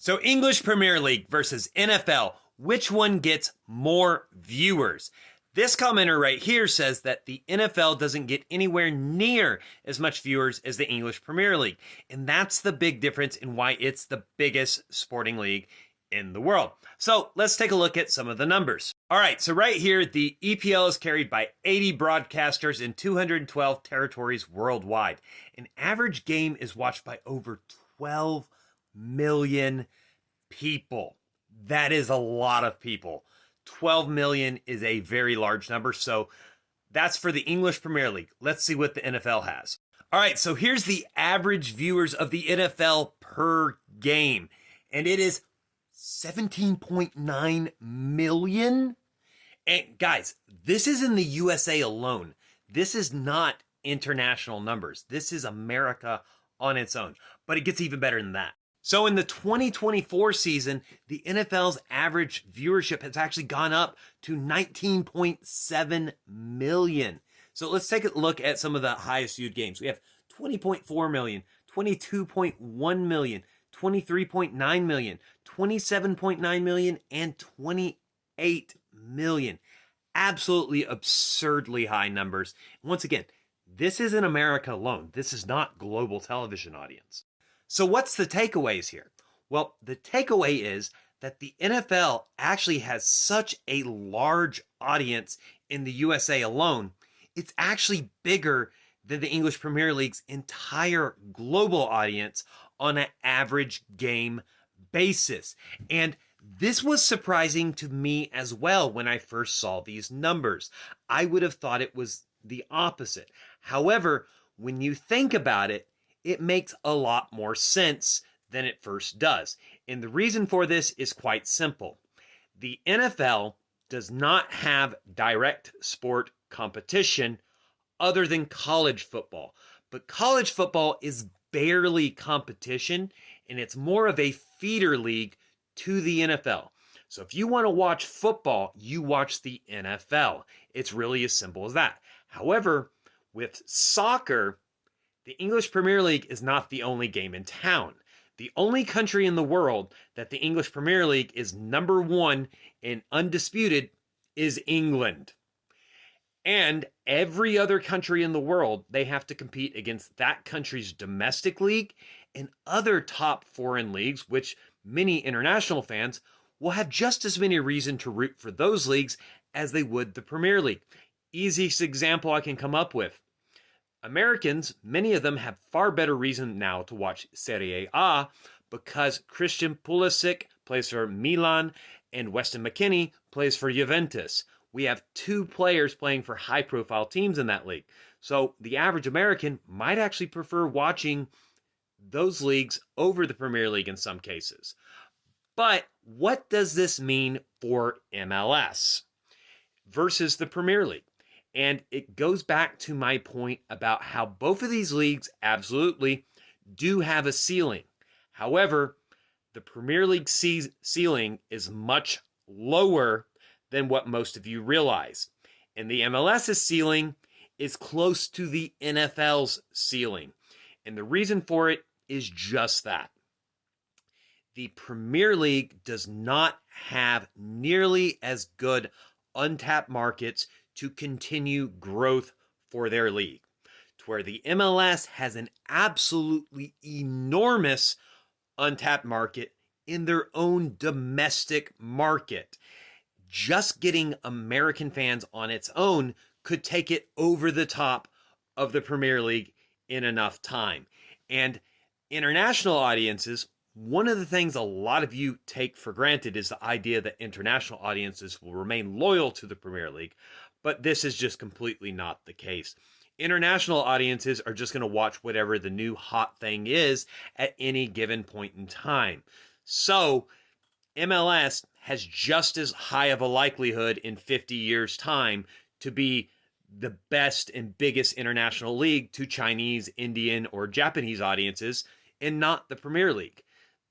So English Premier League versus NFL, which one gets more viewers? This commenter right here says that the NFL doesn't get anywhere near as much viewers as the English Premier League. And that's the big difference in why it's the biggest sporting league in the world. So let's take a look at some of the numbers. All right, so right here, the EPL is carried by 80 broadcasters in 212 territories worldwide. An average game is watched by over 12 million people. That is a lot of people. 12 million is a very large number. So that's for the English Premier League. Let's see what the NFL has. All right, so here's the average viewers of the NFL per game. And it is 17.9 million. And guys, this is in the USA alone. This is not international numbers. This is America on its own. But it gets even better than that. So in the 2024 season, the NFL's average viewership has actually gone up to 19.7 million. So let's take a look at some of the highest viewed games. We have 20.4 million, 22.1 million, 23.9 million, 27.9 million, and 28 million. Absolutely absurdly high numbers. Once again, this is in America alone. This is not global television audience. So what's the takeaways here? Well, the takeaway is that the NFL actually has such a large audience in the USA alone. It's actually bigger than the English Premier League's entire global audience on an average game basis. And this was surprising to me as well when I first saw these numbers. I would have thought it was the opposite. However, when you think about it, it makes a lot more sense than it first does. And the reason for this is quite simple. The NFL does not have direct sport competition other than college football. But college football is barely competition, and it's more of a feeder league to the NFL. So if you want to watch football, you watch the NFL. It's really as simple as that. However, with soccer, the English Premier League is not the only game in town. The only country in the world that the English Premier League is number one and undisputed is England. And every other country in the world, they have to compete against that country's domestic league and other top foreign leagues, which many international fans will have just as many reason to root for those leagues as they would the Premier League. Easiest example I can come up with. Americans, many of them have far better reason now to watch Serie A because Christian Pulisic plays for Milan and Weston McKennie plays for Juventus. We have two players playing for high-profile teams in that league. So the average American might actually prefer watching those leagues over the Premier League in some cases. But what does this mean for MLS versus the Premier League? And it goes back to my point about how both of these leagues absolutely do have a ceiling. However, the Premier League ceiling is much lower than what most of you realize. And the MLS's ceiling is close to the NFL's ceiling. And the reason for it is just that. The Premier League does not have nearly as good untapped markets to continue growth for their league, to where the MLS has an absolutely enormous untapped market in their own domestic market. Just getting American fans on its own could take it over the top of the Premier League in enough time. And international audiences, one of the things a lot of you take for granted is the idea that international audiences will remain loyal to the Premier League. But this is just completely not the case. International audiences are just going to watch whatever the new hot thing is at any given point in time. So MLS has just as high of a likelihood in 50 years' time to be the best and biggest international league to Chinese, Indian, or Japanese audiences, and not the Premier League.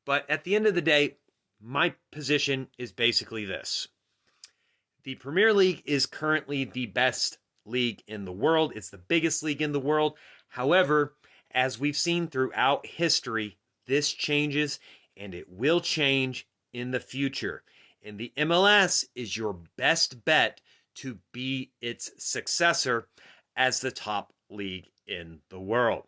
But at the end of the day, my position is basically this. The Premier League is currently the best league in the world. It's the biggest league in the world. However, as we've seen throughout history, this changes and it will change in the future. And the MLS is your best bet to be its successor as the top league in the world.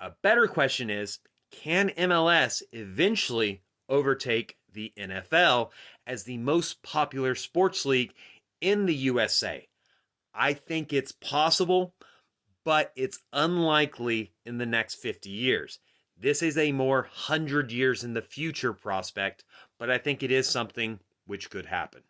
A better question is, can MLS eventually overtake the NFL as the most popular sports league in the USA? I think it's possible, but it's unlikely in the next 50 years. This is a more 100 years in the future prospect, but I think it is something which could happen.